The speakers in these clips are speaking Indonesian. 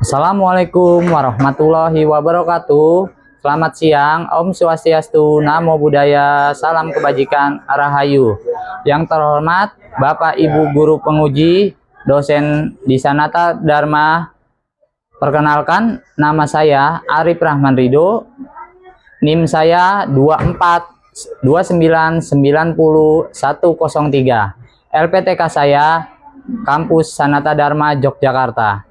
Assalamualaikum warahmatullahi wabarakatuh. Selamat siang, Om Swastiastu, Namo Buddhaya, salam kebajikan, Rahayu. Yang terhormat Bapak Ibu Guru Penguji, dosen di Sanata Dharma. Perkenalkan, nama saya Arif Rahman Ridho. NIM saya 242990103. LPTK saya Kampus Sanata Dharma Yogyakarta.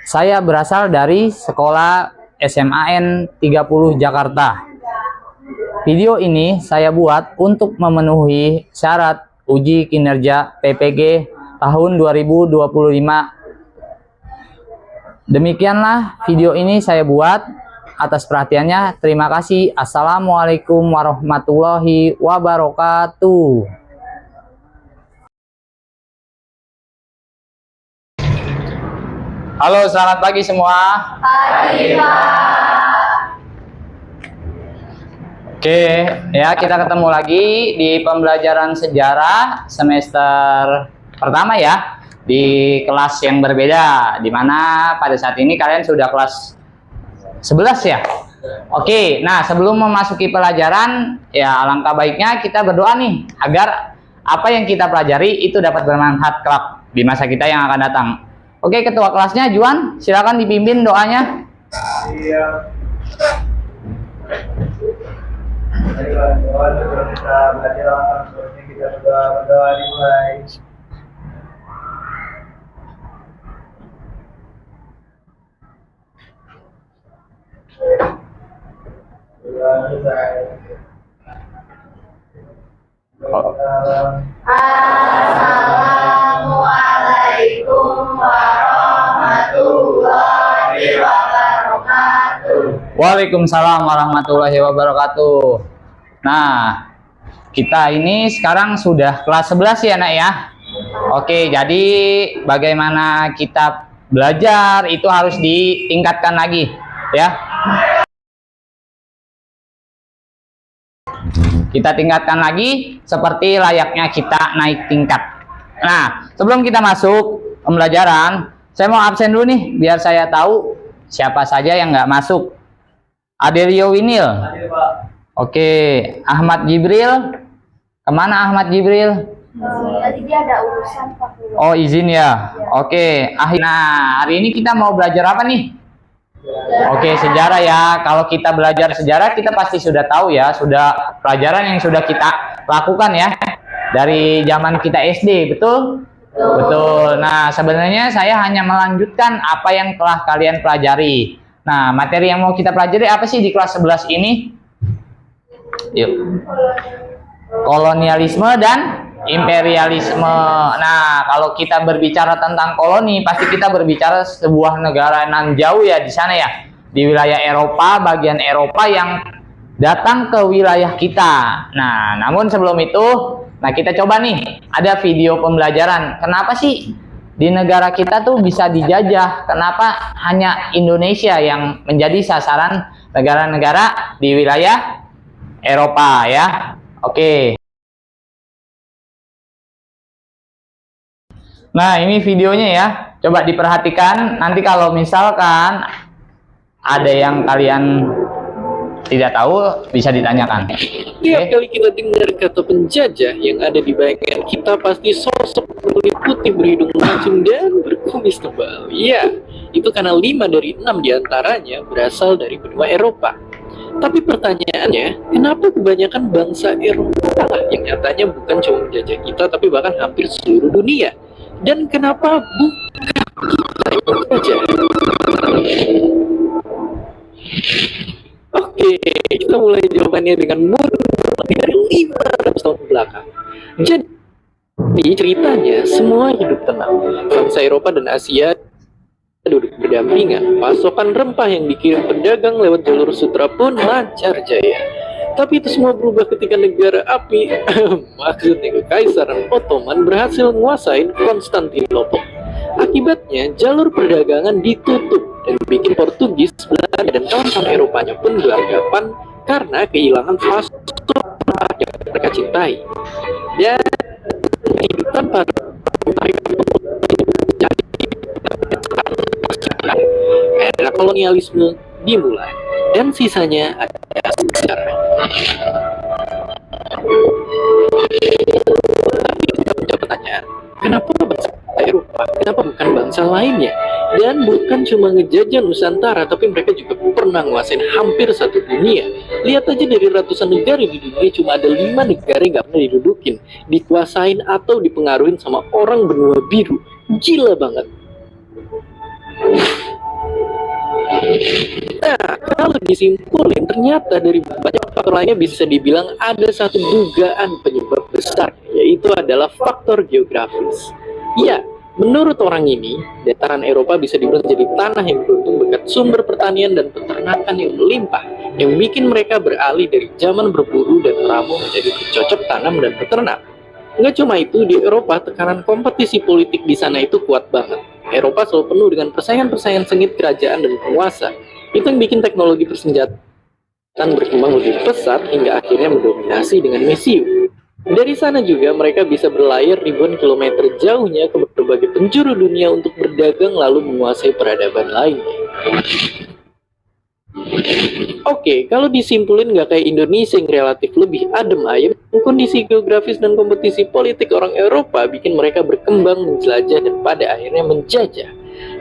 Saya berasal dari sekolah SMAN 30 Jakarta. Video ini saya buat untuk memenuhi syarat uji kinerja PPG tahun 2025. Demikianlah video ini saya buat. Atas perhatiannya, terima kasih. Assalamualaikum warahmatullahi wabarakatuh. Halo, selamat pagi semua. Pagi, Pak. Oke, ya kita ketemu lagi di pembelajaran sejarah semester pertama ya, di kelas yang berbeda, di mana pada saat ini kalian sudah kelas 11 ya. Oke, nah sebelum memasuki pelajaran, ya alangkah baiknya kita berdoa nih, agar apa yang kita pelajari itu dapat bermanfaat kelak di masa kita yang akan datang. Oke, ketua kelasnya Juan, silakan dipimpin doanya. Iya. Baiklah, sebelum kita belajar, sebelumnya kita berdoa dimulai. Assalamualaikum warahmatullahi wabarakatuh. Waalaikumsalam warahmatullahi wabarakatuh. Nah, kita ini sekarang sudah kelas 11 ya, Nak ya. Oke, jadi bagaimana kita belajar itu harus ditingkatkan lagi, ya. Kita tingkatkan lagi seperti layaknya kita naik tingkat. Nah, sebelum kita masuk pembelajaran, saya mau absen dulu nih, biar saya tahu siapa saja yang nggak masuk. Adelio Winil. Hadir, Pak. Oke, Ahmad Jibril. Kemana Ahmad Jibril? Tadi dia ada urusan, Pak. Oh, izin ya. Oke, nah hari ini kita mau belajar apa nih? Oke, sejarah ya. Kalau kita belajar sejarah, kita pasti sudah tahu ya, sudah pelajaran yang sudah kita lakukan ya dari zaman kita SD, betul? Betul. Nah, sebenarnya saya hanya melanjutkan apa yang telah kalian pelajari. Nah, materi yang mau kita pelajari apa sih di kelas 11 ini? Yuk. Kolonialisme dan imperialisme. Nah, kalau kita berbicara tentang koloni, pasti kita berbicara sebuah negara nan jauh ya di sana ya, di wilayah Eropa, bagian Eropa yang datang ke wilayah kita. Nah, namun sebelum itu, nah kita coba nih, ada video pembelajaran. Kenapa sih di negara kita tuh bisa dijajah? Kenapa hanya Indonesia yang menjadi sasaran negara-negara di wilayah Eropa ya? Oke. Nah, ini videonya ya. Coba diperhatikan. Nanti kalau misalkan ada yang kalian tidak tahu, bisa ditanyakan. Tiap kali kita dengar kata penjajah, yang ada di bayangan kita pasti sosok berkulit putih berhidung mancung dan berkumis tebal. Ya, itu karena 5 dari 6 diantaranya berasal dari benua Eropa. Tapi pertanyaannya, kenapa kebanyakan bangsa Eropa yang nyatanya bukan cuma menjajah kita, tapi bahkan hampir seluruh dunia? Dan kenapa bukan kita yang menjajah? Oke, kita mulai jawabannya dengan mundur dari 500 tahun belakang. Jadi ceritanya semua hidup tenang. Bangsa Eropa dan Asia duduk berdampingan. Pasokan rempah yang dikirim pedagang lewat jalur sutra pun lancar jaya. Tapi itu semua berubah ketika negara api, maksudnya Kekaisaran Ottoman, berhasil menguasai Konstantinopel. Akibatnya jalur perdagangan ditutup dan bikin Portugis, Belanda, dan kawan-kawan Eropanya pun beranggapan karena kehilangan pasokan yang mereka cintai. Dan hidup tanpa kolonialisme dimulai, dan sisanya ada sejarah. Tapi tidak menjawab pertanyaan, kenapa bangsa Eropa, kenapa bukan bangsa lainnya? Dan bukan cuma ngejajah Nusantara, tapi mereka juga pernah nguasain hampir satu dunia. Lihat aja dari ratusan negara di dunia, cuma ada 5 negara yang gak pernah didudukin, dikuasain atau dipengaruhin sama orang benua biru. Gila banget. Nah, kalau disimpulin, ternyata dari banyak faktor lainnya bisa dibilang ada satu dugaan penyebab besar, yaitu adalah faktor geografis. Ya, menurut orang ini, dataran Eropa bisa dibilang jadi tanah yang beruntung berkat sumber pertanian dan peternakan yang melimpah, yang bikin mereka beralih dari zaman berburu dan meramu menjadi bercocok tanam dan beternak. Nggak cuma itu, di Eropa tekanan kompetisi politik di sana itu kuat banget. Eropa selalu penuh dengan persaingan-persaingan sengit kerajaan dan penguasa. Itu yang bikin teknologi persenjataan berkembang lebih pesat hingga akhirnya mendominasi dengan misiu. Dari sana juga mereka bisa berlayar ribuan kilometer jauhnya ke berbagai penjuru dunia untuk berdagang lalu menguasai peradaban lainnya. Oke, kalau disimpulin nggak kayak Indonesia yang relatif lebih adem ayem, kondisi geografis dan kompetisi politik orang Eropa bikin mereka berkembang, menjelajah, dan pada akhirnya menjajah.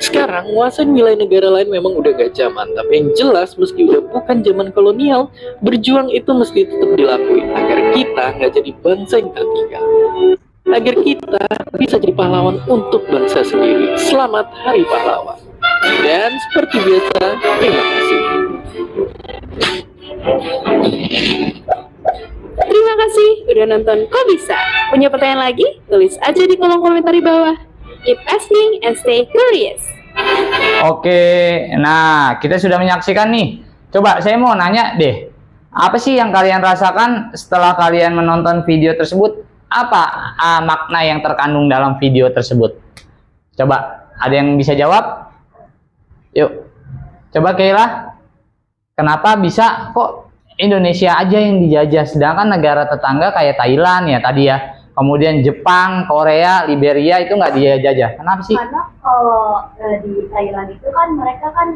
Sekarang, nguasain wilayah negara lain memang udah gak zaman, tapi yang jelas meski udah bukan zaman kolonial, berjuang itu mesti tetap dilakuin agar kita nggak jadi bangsa yang tertinggal. Agar kita bisa jadi pahlawan untuk bangsa sendiri. Selamat Hari Pahlawan. Dan seperti biasa, terima kasih. Terima kasih udah nonton Kok Bisa. Punya pertanyaan lagi? Tulis aja di kolom komentar di bawah. Keep asking and stay curious. Oke, nah kita sudah menyaksikan nih. Coba saya mau nanya deh, apa sih yang kalian rasakan setelah kalian menonton video tersebut? Apa makna yang terkandung dalam video tersebut? Coba, ada yang bisa jawab? Yuk, coba Kayla. Kenapa bisa kok Indonesia aja yang dijajah, sedangkan negara tetangga kayak Thailand ya tadi ya, kemudian Jepang, Korea, Liberia itu nggak dijajah? Kenapa sih? Karena kalau di Thailand itu kan mereka kan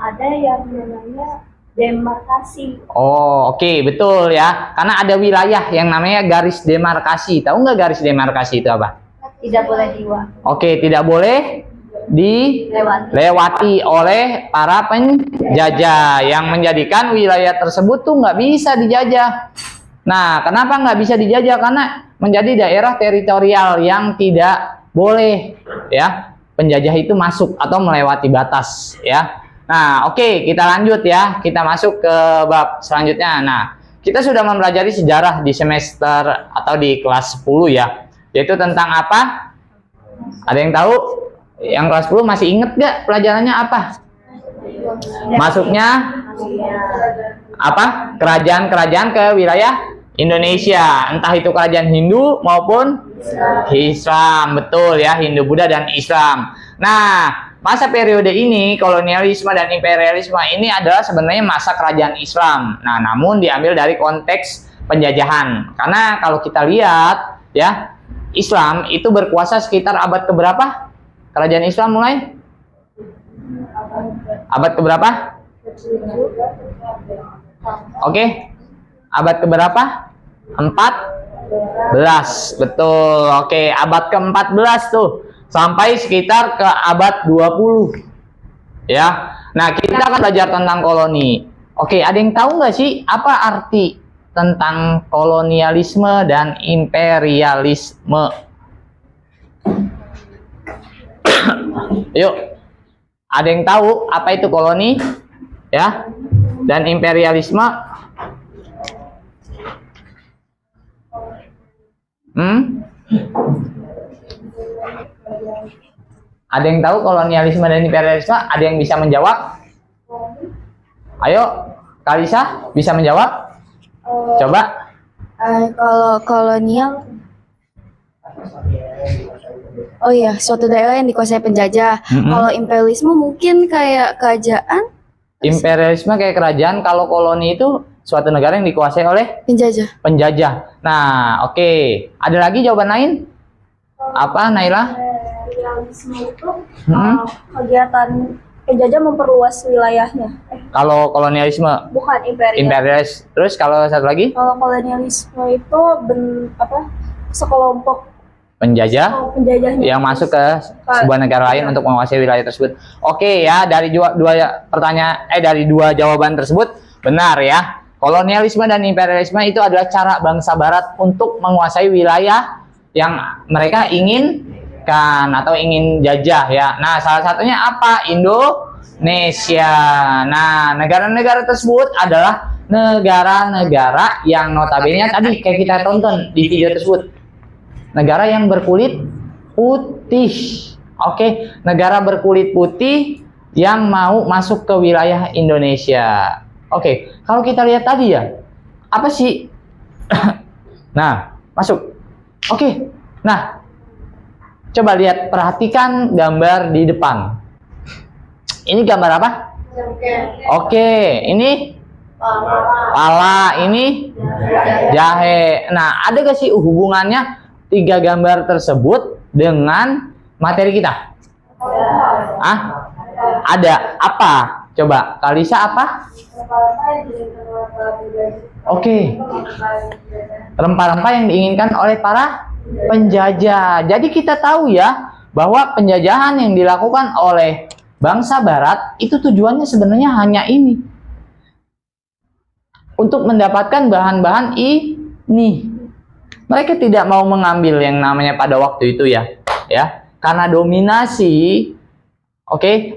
ada yang namanya demarkasi. Oh, oke, betul ya. Karena ada wilayah yang namanya garis demarkasi. Tahu nggak garis demarkasi itu apa? Tidak boleh jiwa. Oke, tidak boleh dilewati oleh para penjajah yang menjadikan wilayah tersebut tuh nggak bisa dijajah. Nah, kenapa nggak bisa dijajah? Karena menjadi daerah teritorial yang tidak boleh ya penjajah itu masuk atau melewati batas ya. Nah, oke, kita lanjut ya. Kita masuk ke bab selanjutnya. Nah, kita sudah mempelajari sejarah di semester atau di kelas 10 ya. Yaitu tentang apa? Ada yang tahu? Yang kelas 10 masih inget gak pelajarannya apa? Masuknya apa? Kerajaan-kerajaan ke wilayah Indonesia. Entah itu kerajaan Hindu maupun Islam. Betul ya, Hindu, Buddha, dan Islam. Nah, masa periode ini, kolonialisme dan imperialisme ini adalah sebenarnya masa kerajaan Islam. Nah, namun diambil dari konteks penjajahan. Karena kalau kita lihat ya, Islam itu berkuasa sekitar abad keberapa? Kerajaan Islam mulai? Abad keberapa? Oke. Abad keberapa? 14. Betul. Oke, abad ke-14 tuh. Sampai sekitar ke abad 20. Ya. Nah, kita akan belajar tentang koloni. Oke, ada yang tahu nggak sih apa arti tentang kolonialisme dan imperialisme? Yuk, ada yang tahu apa itu koloni ya dan imperialisme? Ada yang tahu kolonialisme dan imperialisme? Ada yang bisa menjawab? Ayo, Kalisa bisa menjawab? Coba. Kalau kolonial, oh iya, suatu daerah yang dikuasai penjajah. Kalau imperialisme mungkin kayak kerajaan. Imperialisme kayak kerajaan, kalau koloni itu suatu negara yang dikuasai oleh penjajah. Nah, oke. Ada lagi jawaban lain? Apa, Naila? Imperialisme itu kegiatan penjajah memperluas wilayahnya. Kalau kolonialisme, Bukan imperial. imperialis. Terus kalau satu lagi, Kalau kolonialisme itu sekelompok penjajah penjajahnya yang masuk ke sebuah negara lain untuk menguasai wilayah tersebut. Oke ya, dari dari dua jawaban tersebut benar ya. Kolonialisme dan imperialisme itu adalah cara bangsa barat untuk menguasai wilayah yang mereka inginkan atau ingin jajah ya. Nah, salah satunya apa? Indonesia. Nah, negara-negara tersebut adalah negara-negara yang notabene tadi kayak kita tonton di video tersebut. Negara yang berkulit putih. Oke, negara berkulit putih yang mau masuk ke wilayah Indonesia. Oke, kalau kita lihat tadi ya, apa sih? Nah, masuk. Oke, nah, coba lihat, perhatikan gambar di depan. Ini gambar apa? Oke, ini pala, ini jahe. Nah, ada gak sih hubungannya tiga gambar tersebut dengan materi kita? Ada. Apa? Coba, Kalisa apa? Oke. Rempah-rempah yang diinginkan oleh para penjajah. Jadi kita tahu ya bahwa penjajahan yang dilakukan oleh bangsa barat itu tujuannya sebenarnya hanya ini. Untuk mendapatkan bahan-bahan ini. Mereka tidak mau mengambil yang namanya pada waktu itu ya. Karena dominasi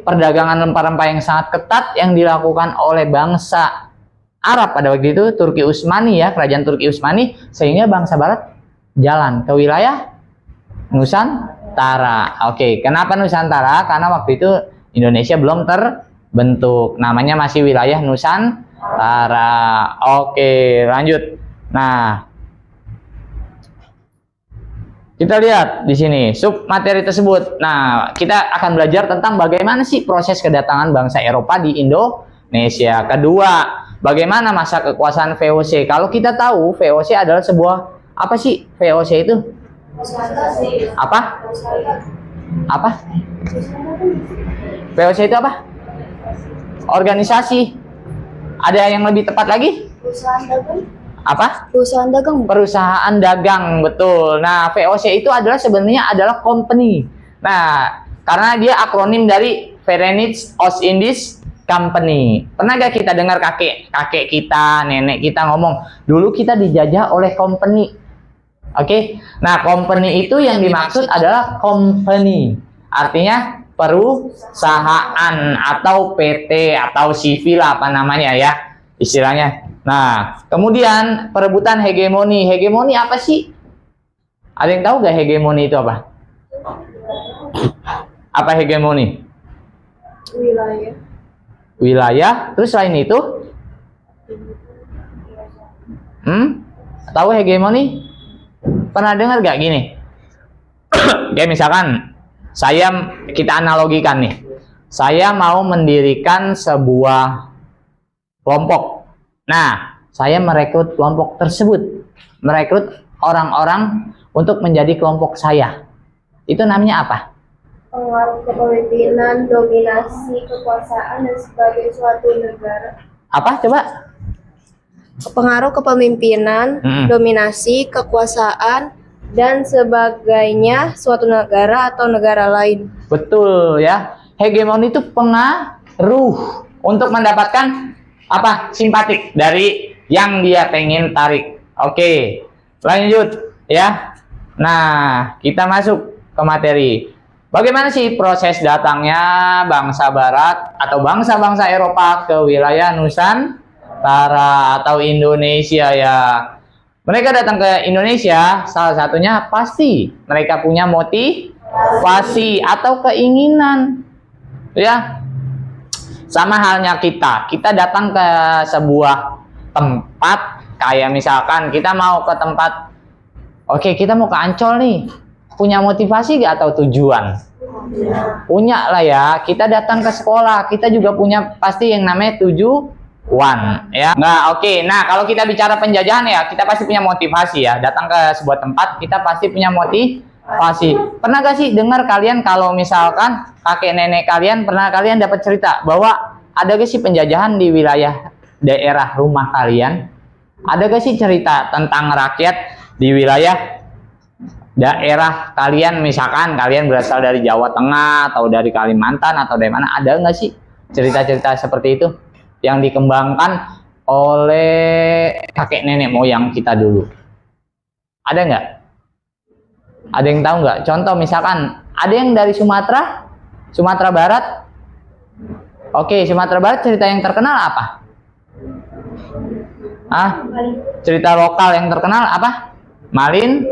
perdagangan rempah-rempah yang sangat ketat yang dilakukan oleh bangsa Arab pada waktu itu, Turki Utsmani ya, kerajaan Turki Utsmani, sehingga bangsa barat jalan ke wilayah Nusantara. Kenapa Nusantara? Karena waktu itu Indonesia belum terbentuk, namanya masih wilayah Nusantara. Lanjut. Nah, kita lihat di sini sub materi tersebut. Nah, kita akan belajar tentang bagaimana sih proses kedatangan bangsa Eropa di Indonesia. Kedua, bagaimana masa kekuasaan VOC. Kalau kita tahu VOC adalah sebuah apa sih VOC itu? Apa? VOC itu apa? Organisasi. Ada yang lebih tepat lagi? Apa? Perusahaan dagang. Perusahaan dagang, betul. Nah, VOC itu sebenarnya adalah company. Nah, karena dia akronim dari Verenigd Oostindische Company. Pernah gak kita dengar kakek kita, nenek kita ngomong, dulu kita dijajah oleh company. Nah, company itu yang dimaksud adalah company. Artinya perusahaan atau PT atau sivil apa namanya ya istilahnya. Nah, kemudian perebutan hegemoni. Hegemoni apa sih? Ada yang tahu gak hegemoni itu apa? Apa hegemoni? Wilayah. Terus selain itu? Tahu hegemoni? Pernah dengar gak gini? Misalkan kita analogikan nih. Saya mau mendirikan sebuah kelompok. Nah, saya merekrut kelompok tersebut. Merekrut orang-orang untuk menjadi kelompok saya. Itu namanya apa? Pengaruh kepemimpinan, dominasi, kekuasaan, dan sebagai suatu negara. Apa? Coba. pengaruh kepemimpinan, dominasi, kekuasaan, dan sebagainya suatu negara atau negara lain. Betul ya. Hegemoni itu pengaruh untuk mendapatkan apa? Simpatik dari yang dia pengen tarik. Oke, lanjut ya. Nah, kita masuk ke materi. Bagaimana sih proses datangnya bangsa Barat atau bangsa-bangsa Eropa ke wilayah Nusantara atau Indonesia ya? Mereka datang ke Indonesia, salah satunya pasti mereka punya motivasi atau keinginan, ya. Sama halnya kita datang ke sebuah tempat, kayak misalkan kita mau ke tempat, oke, kita mau ke Ancol nih, punya motivasi gak atau tujuan? Punya lah ya. Kita datang ke sekolah, kita juga punya pasti yang namanya tujuan, ya. Nah, oke. Nah, kalau kita bicara penjajahan ya, kita pasti punya motivasi ya. Datang ke sebuah tempat, kita pasti punya motivasi. Pasti. Pernah gak sih dengar kalian kalau misalkan kakek nenek kalian pernah kalian dapat cerita bahwa ada gak sih penjajahan di wilayah daerah rumah kalian? Ada gak sih cerita tentang rakyat di wilayah daerah kalian, misalkan kalian berasal dari Jawa Tengah atau dari Kalimantan atau dari mana? Ada nggak sih cerita-cerita seperti itu yang dikembangkan oleh kakek nenek moyang kita dulu? Ada nggak? Ada yang tahu nggak? Contoh misalkan ada yang dari Sumatera, Sumatera Barat. Oke, Sumatera Barat cerita yang terkenal apa? Cerita lokal yang terkenal apa? Malin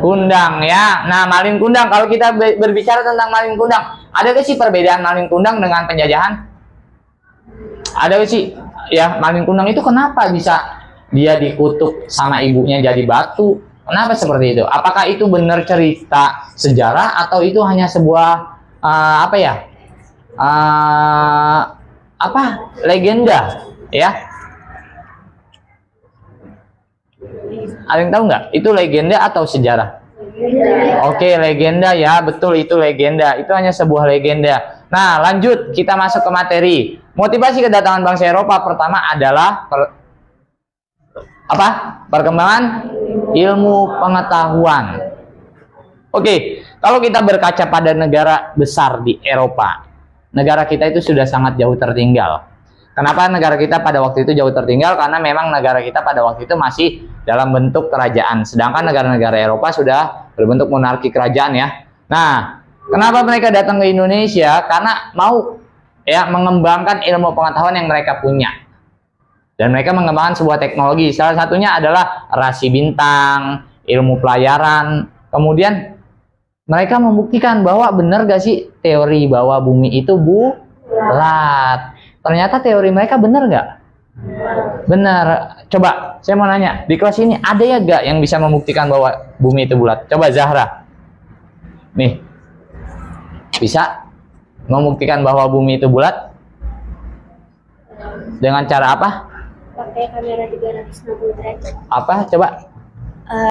Kundang ya. Nah, Malin Kundang, kalau kita berbicara tentang Malin Kundang, ada gak sih perbedaan Malin Kundang dengan penjajahan? Ada gak sih? Ya, Malin Kundang itu kenapa bisa dia dikutuk sama ibunya jadi batu? Kenapa seperti itu? Apakah itu benar cerita sejarah atau itu hanya sebuah legenda ya? Ada yang tahu nggak? Itu legenda atau sejarah? Oke, legenda ya, betul itu legenda. Itu hanya sebuah legenda. Nah, lanjut kita masuk ke materi. Motivasi kedatangan bangsa Eropa pertama adalah perkembangan ilmu pengetahuan. Oke, kalau kita berkaca pada negara besar di Eropa, negara kita itu sudah sangat jauh tertinggal. Kenapa negara kita pada waktu itu jauh tertinggal? Karena memang negara kita pada waktu itu masih dalam bentuk kerajaan. Sedangkan negara-negara Eropa sudah berbentuk monarki kerajaan ya. Nah, kenapa mereka datang ke Indonesia? Karena mau ya mengembangkan ilmu pengetahuan yang mereka punya. Dan mereka mengembangkan sebuah teknologi. Salah satunya adalah rasi bintang, ilmu pelayaran. Kemudian mereka membuktikan bahwa benar gak sih teori bahwa bumi itu bulat. Ternyata teori mereka benar nggak? Benar. Coba, saya mau nanya, di kelas ini ada ya nggak yang bisa membuktikan bahwa bumi itu bulat? Coba Zahra. Nih, bisa membuktikan bahwa bumi itu bulat? Dengan cara apa? Pakai kamera 360 derajat. Apa? Coba.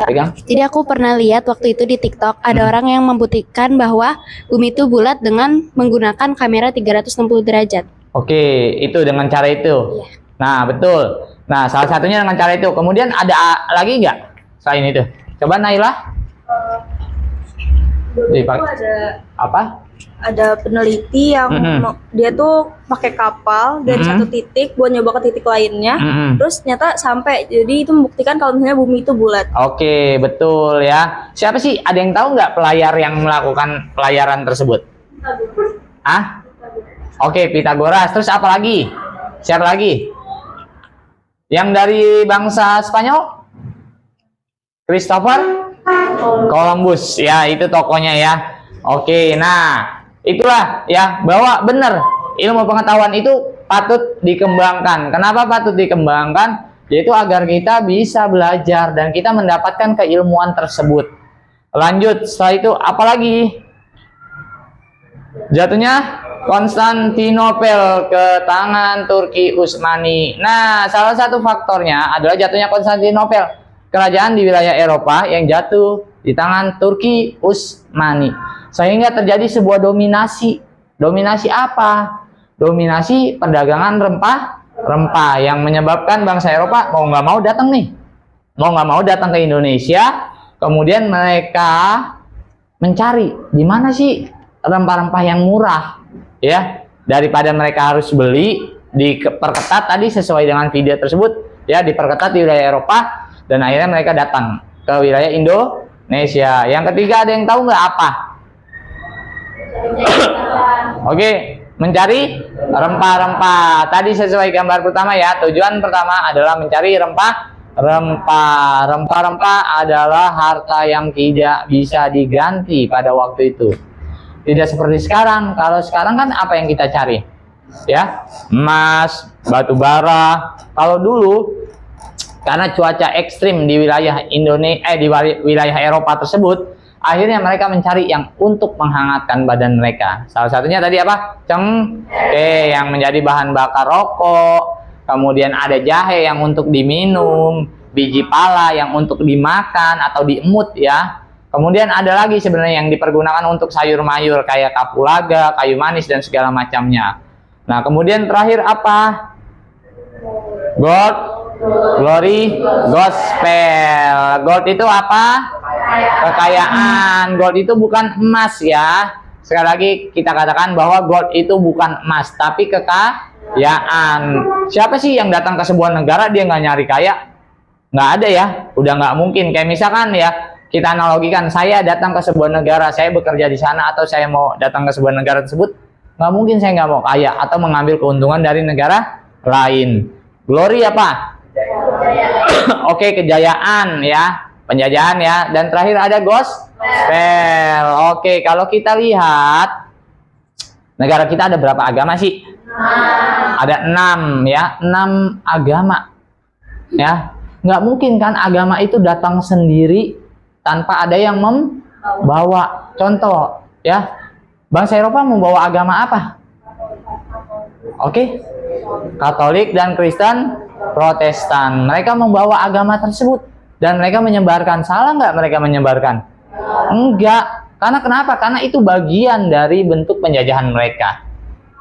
Pegang. Jadi aku pernah lihat waktu itu di TikTok ada orang yang membuktikan bahwa bumi itu bulat dengan menggunakan kamera 360 derajat. Oke, itu dengan cara itu. Iya. Nah, betul. Nah, salah satunya dengan cara itu. Kemudian ada lagi nggak selain itu? Coba Naila. Dulu ada Apa? peneliti yang dia tuh pakai kapal dari satu titik buat nyoba ke titik lainnya. Terus ternyata sampai, jadi itu membuktikan kalau misalnya bumi itu bulat. Oke, betul ya. Siapa sih? Ada yang tahu nggak pelayar yang melakukan pelayaran tersebut? Oke, Pythagoras. Terus apa lagi? Siapa lagi? Yang dari bangsa Spanyol? Christopher Columbus. Ya, itu tokonya ya. Oke, nah itulah ya, bahwa benar ilmu pengetahuan itu patut dikembangkan. Kenapa patut dikembangkan? Yaitu agar kita bisa belajar dan kita mendapatkan keilmuan tersebut. Lanjut, setelah itu apa lagi? Jatuhnya Konstantinopel ke tangan Turki Utsmani. Nah, salah satu faktornya adalah jatuhnya Konstantinopel, kerajaan di wilayah Eropa yang jatuh di tangan Turki Utsmani. Sehingga terjadi sebuah dominasi. Dominasi apa? Dominasi perdagangan rempah-rempah yang menyebabkan bangsa Eropa mau nggak mau datang nih. Mau nggak mau datang ke Indonesia. Kemudian mereka mencari di mana sih rempah-rempah yang murah. Ya, daripada mereka harus beli, diperketat tadi sesuai dengan video tersebut, ya diperketat di wilayah Eropa dan akhirnya mereka datang ke wilayah Indonesia. Yang ketiga ada yang tahu nggak apa? Oke, mencari rempah-rempah. Tadi sesuai gambar pertama ya, tujuan pertama adalah mencari rempah-rempah. Rempah-rempah adalah harta yang tidak bisa diganti pada waktu itu. Tidak seperti sekarang. Kalau sekarang kan apa yang kita cari? Ya, emas, batu bara. Kalau dulu karena cuaca ekstrim di wilayah Indonesia, di wilayah Eropa tersebut, akhirnya mereka mencari yang untuk menghangatkan badan mereka. Salah satunya tadi apa? Cengkeh yang menjadi bahan bakar rokok. Kemudian ada jahe yang untuk diminum, biji pala yang untuk dimakan atau diemut ya. Kemudian ada lagi sebenarnya yang dipergunakan untuk sayur mayur kayak kapulaga, kayu manis dan segala macamnya. Nah, kemudian terakhir apa? Gold, glory, gospel. Gold itu apa? Kekayaan. Gold itu bukan emas ya. Sekali lagi kita katakan bahwa gold itu bukan emas, tapi kekayaan. Siapa sih yang datang ke sebuah negara dia nggak nyari kaya? Nggak ada ya. Udah nggak mungkin. Kayak misalkan ya, kita analogikan, saya datang ke sebuah negara, saya bekerja di sana, atau saya mau datang ke sebuah negara tersebut, nggak mungkin saya nggak mau kaya atau mengambil keuntungan dari negara lain. Glory apa? Oke, kejayaan ya, penjajahan ya. Dan terakhir ada gospel. Oke, kalau kita lihat negara kita ada berapa agama sih? Ada 6 ya, 6 agama ya. Nggak mungkin kan agama itu datang sendiri tanpa ada yang membawa. Contoh ya, bangsa Eropa membawa agama apa? Oke, Katolik dan Kristen Protestan. Mereka membawa agama tersebut dan mereka menyebarkan. Salah nggak mereka menyebarkan? Enggak. Karena kenapa? Karena itu bagian dari bentuk penjajahan mereka.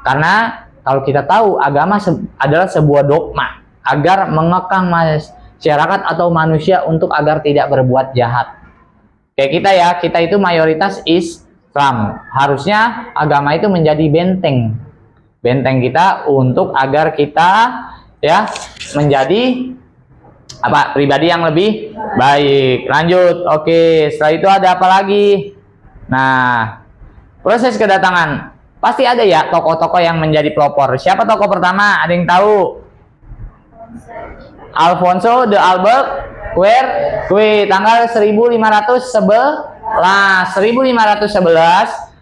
Karena kalau kita tahu agama adalah sebuah dogma agar mengekang masyarakat atau manusia untuk agar tidak berbuat jahat. Kayak kita ya, kita itu mayoritas Islam. Harusnya agama itu menjadi benteng kita untuk agar kita ya menjadi apa, pribadi yang lebih baik. Lanjut. Oke, setelah itu ada apa lagi? Nah, proses kedatangan pasti ada ya tokoh-tokoh yang menjadi pelopor. Siapa tokoh pertama? Ada yang tahu? Alfonso de Albuquerque, tanggal 1511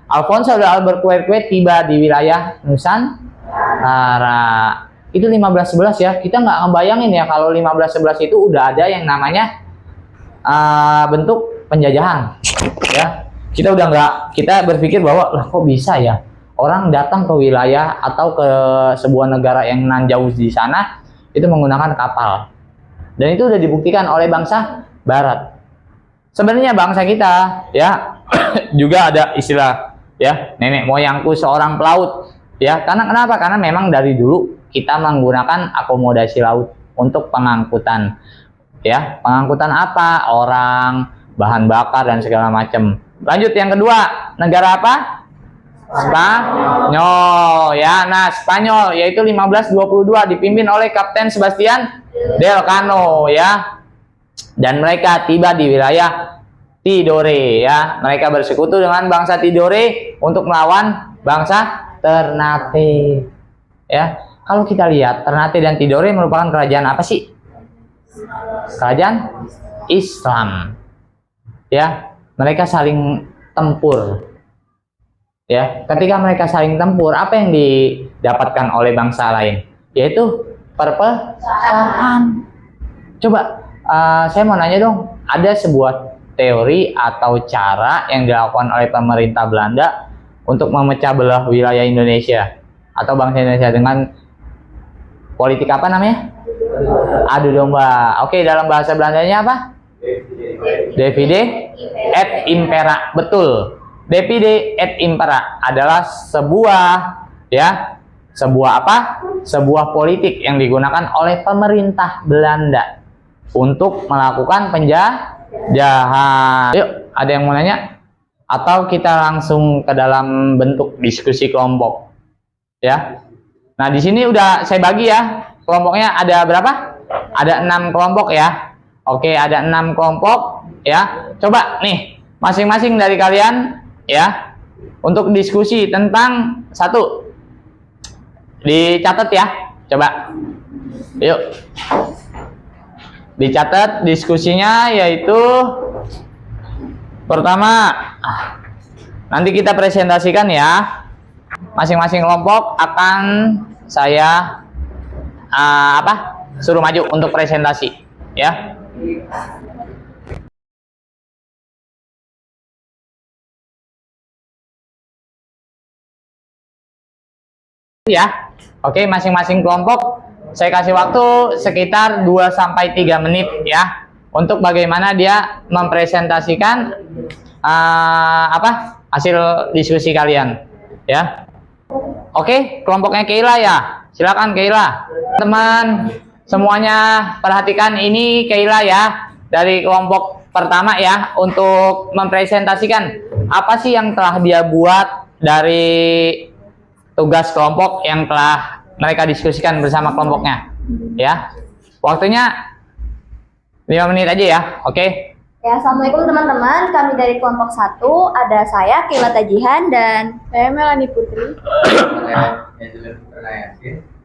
Alfonso de Albuquerque tiba di wilayah Nusantara. Itu 1511 ya. Kita nggak ngebayangin ya kalau 1511 itu udah ada yang namanya bentuk penjajahan ya. Kita udah nggak, kita berpikir bahwa lah kok bisa ya orang datang ke wilayah atau ke sebuah negara yang nan jauh di sana itu menggunakan kapal. Dan itu udah dibuktikan oleh bangsa Barat. Sebenarnya bangsa kita ya juga ada istilah ya, nenek moyangku seorang pelaut ya. Karena kenapa? Karena memang dari dulu kita menggunakan akomodasi laut untuk pengangkutan ya. Pengangkutan apa? Orang, bahan bakar dan segala macam. Lanjut yang kedua, negara apa? Spanyol ya. Nah, Spanyol yaitu 1522 dipimpin oleh Kapten Sebastian Elcano ya. Dan mereka tiba di wilayah Tidore ya. Mereka bersekutu dengan bangsa Tidore untuk melawan bangsa Ternate ya. Kalau kita lihat, Ternate dan Tidore merupakan kerajaan apa sih? Kerajaan Islam ya. Mereka saling tempur ya. Ketika mereka saling tempur, apa yang didapatkan oleh bangsa lain? Yaitu perpecahan. Coba saya mau nanya dong, ada sebuah teori atau cara yang dilakukan oleh pemerintah Belanda untuk memecah belah wilayah Indonesia atau bangsa Indonesia dengan politik apa namanya? Adu domba. Oke, dalam bahasa Belandanya apa? Divide et impera. Betul. Divide et impera adalah sebuah ya, sebuah apa? Sebuah politik yang digunakan oleh pemerintah Belanda untuk melakukan penjajahan. Yuk, ada yang mau nanya? Atau kita langsung ke dalam bentuk diskusi kelompok ya. Nah, di sini udah saya bagi ya. Kelompoknya ada berapa? Ada 6 kelompok ya. Oke, ada 6 kelompok ya. Coba nih, masing-masing dari kalian ya, untuk diskusi tentang satu. Dicatat ya. Coba. Yuk. Dicatat diskusinya, yaitu pertama, nanti kita presentasikan ya. Masing-masing kelompok akan saya suruh maju untuk presentasi ya. Ya. Oke, masing-masing kelompok saya kasih waktu sekitar 2-3 menit ya untuk bagaimana dia mempresentasikan hasil diskusi kalian ya. Oke, kelompoknya Keila ya. Silakan Keila. Teman semuanya perhatikan, ini Keila ya dari kelompok pertama ya, untuk mempresentasikan apa sih yang telah dia buat dari tugas kelompok yang telah mereka diskusikan bersama kelompoknya ya. Waktunya 5 menit aja ya. Oke. Ya, assalamualaikum teman-teman. Kami dari kelompok 1, ada saya Keila Tajihan dan Saya Melani Putri.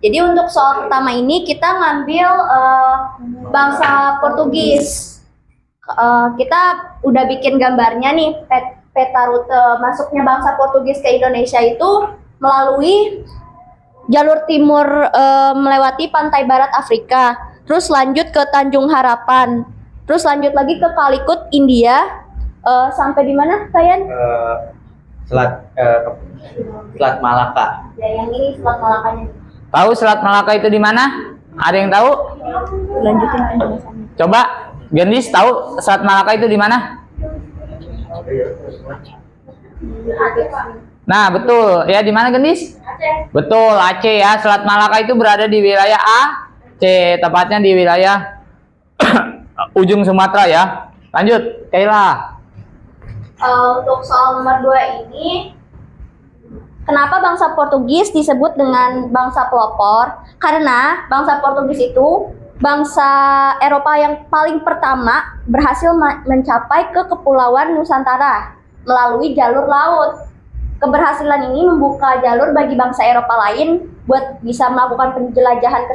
jadi untuk soal pertama ini kita ngambil bangsa Portugis. Kita udah bikin gambarnya nih, peta rute masuknya bangsa Portugis ke Indonesia itu melalui jalur timur melewati pantai barat Afrika, terus lanjut ke Tanjung Harapan, terus lanjut lagi ke Kalikut India, sampai di mana Sayan? Selat Malaka. Ya, yang ini Selat Malakanya. Tahu Selat Malaka itu di mana? Ada yang tahu? Lanjutin penjelasannya. Coba Gendis tahu Selat Malaka itu di mana? Nah, betul. Ya, di mana Gendis? Aceh. Betul, Aceh ya. Selat Malaka itu berada di wilayah Aceh, tepatnya di wilayah ujung Sumatera ya. Lanjut, Keila. Untuk soal nomor 2 ini, kenapa bangsa Portugis disebut dengan bangsa pelopor? Karena bangsa Portugis itu bangsa Eropa yang paling pertama berhasil mencapai ke Kepulauan Nusantara melalui jalur laut. Keberhasilan ini membuka jalur bagi bangsa Eropa lain buat bisa melakukan penjelajahan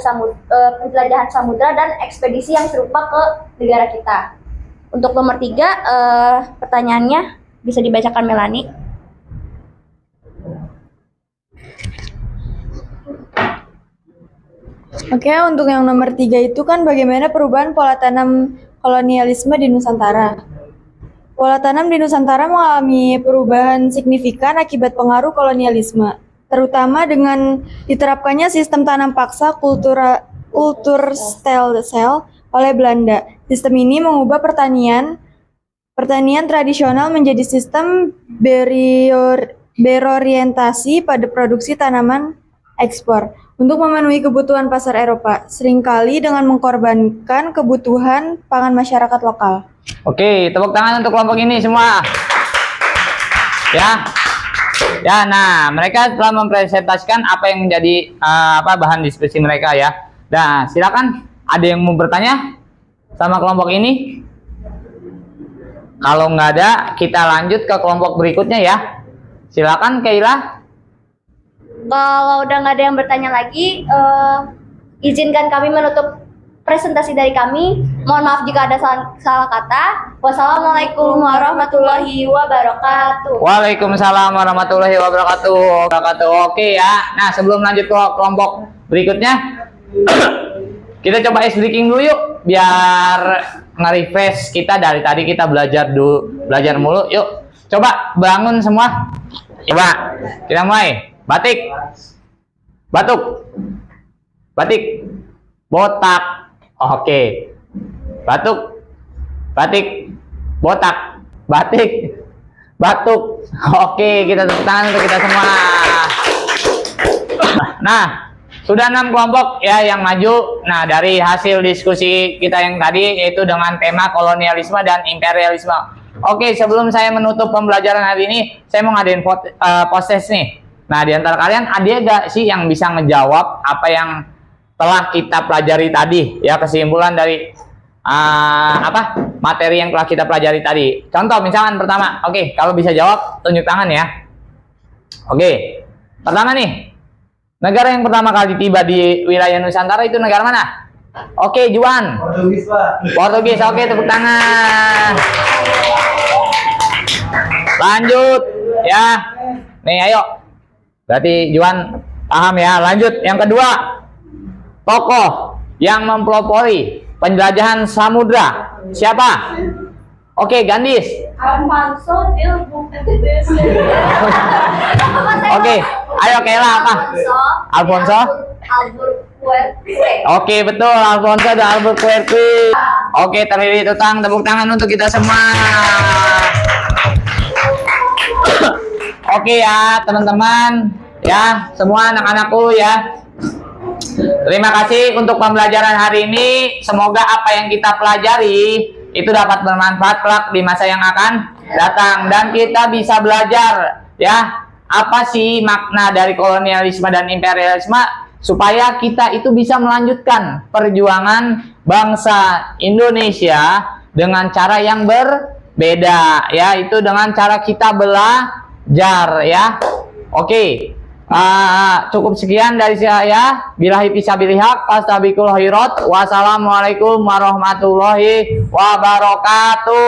penjelajahan samudra dan ekspedisi yang serupa ke negara kita. Untuk nomor 3, pertanyaannya bisa dibacakan Melani. Oke, untuk yang nomor 3 itu kan bagaimana perubahan pola tanam kolonialisme di Nusantara. Pola tanam di Nusantara mengalami perubahan signifikan akibat pengaruh kolonialisme, terutama dengan diterapkannya sistem tanam paksa kultur stelsel oleh Belanda. Sistem ini mengubah pertanian tradisional menjadi sistem berorientasi pada produksi tanaman ekspor untuk memenuhi kebutuhan pasar Eropa, seringkali dengan mengorbankan kebutuhan pangan masyarakat lokal. Oke, tepuk tangan untuk kelompok ini semua. Ya. Ya, nah, mereka telah mempresentasikan apa yang menjadi bahan diskusi mereka ya. Nah, silakan, ada yang mau bertanya sama kelompok ini? Kalau nggak ada, kita lanjut ke kelompok berikutnya ya. Silakan Keila. Kalau udah nggak ada yang bertanya lagi, izinkan kami menutup presentasi dari kami. Mohon maaf jika ada salah kata. Wassalamualaikum warahmatullahi wabarakatuh. Waalaikumsalam warahmatullahi wabarakatuh. Oke ya. Nah, sebelum lanjut ke kelompok berikutnya, kita coba ice breaking dulu yuk, biar nge-refresh kita. Dari tadi kita belajar mulu. Yuk, coba bangun semua. Coba kita mulai. Batik, batuk, batik, botak. Oke, batuk, batik, botak, batik, batuk. Oke, kita tepuk tangan untuk kita semua. Nah, sudah 6 kelompok ya yang maju. Nah, dari hasil diskusi kita yang tadi, yaitu dengan tema kolonialisme dan imperialisme. Oke, sebelum saya menutup pembelajaran hari ini, saya mau ngadain proses nih. Nah, di antara kalian ada gak sih yang bisa ngejawab apa yang telah kita pelajari tadi ya, kesimpulan dari materi yang telah kita pelajari tadi. Contoh misalkan pertama, oke, kalau bisa jawab tunjuk tangan ya. Oke, pertama nih, negara yang pertama kali tiba di wilayah Nusantara itu negara mana? Oke, Juan. Portugis, Pak. Portugis, oke, tepuk tangan. Lanjut ya. Nih, ayo. Berarti Juan paham ya. Lanjut, yang kedua, tokoh yang mempelopori penjelajahan samudra siapa? Oke, Gandis. Alfonso del Buktes. Oke, ayo Keila apa? Alfonso? Albuquerque. Oke, betul, Alfonso dan Albuquerque. Oke, tepuk tangan untuk kita semua. Oke ya teman-teman, ya semua anak-anakku ya. Terima kasih untuk pembelajaran hari ini. Semoga apa yang kita pelajari itu dapat bermanfaat kelak di masa yang akan datang, dan kita bisa belajar ya apa sih makna dari kolonialisme dan imperialisme, supaya kita itu bisa melanjutkan perjuangan bangsa Indonesia dengan cara yang berbeda, yaitu dengan cara kita belajar ya. Oke. Cukup sekian dari saya. Billahi fisabilil haq, fastabiqul khairat. Wassalamualaikum warahmatullahi wabarakatuh.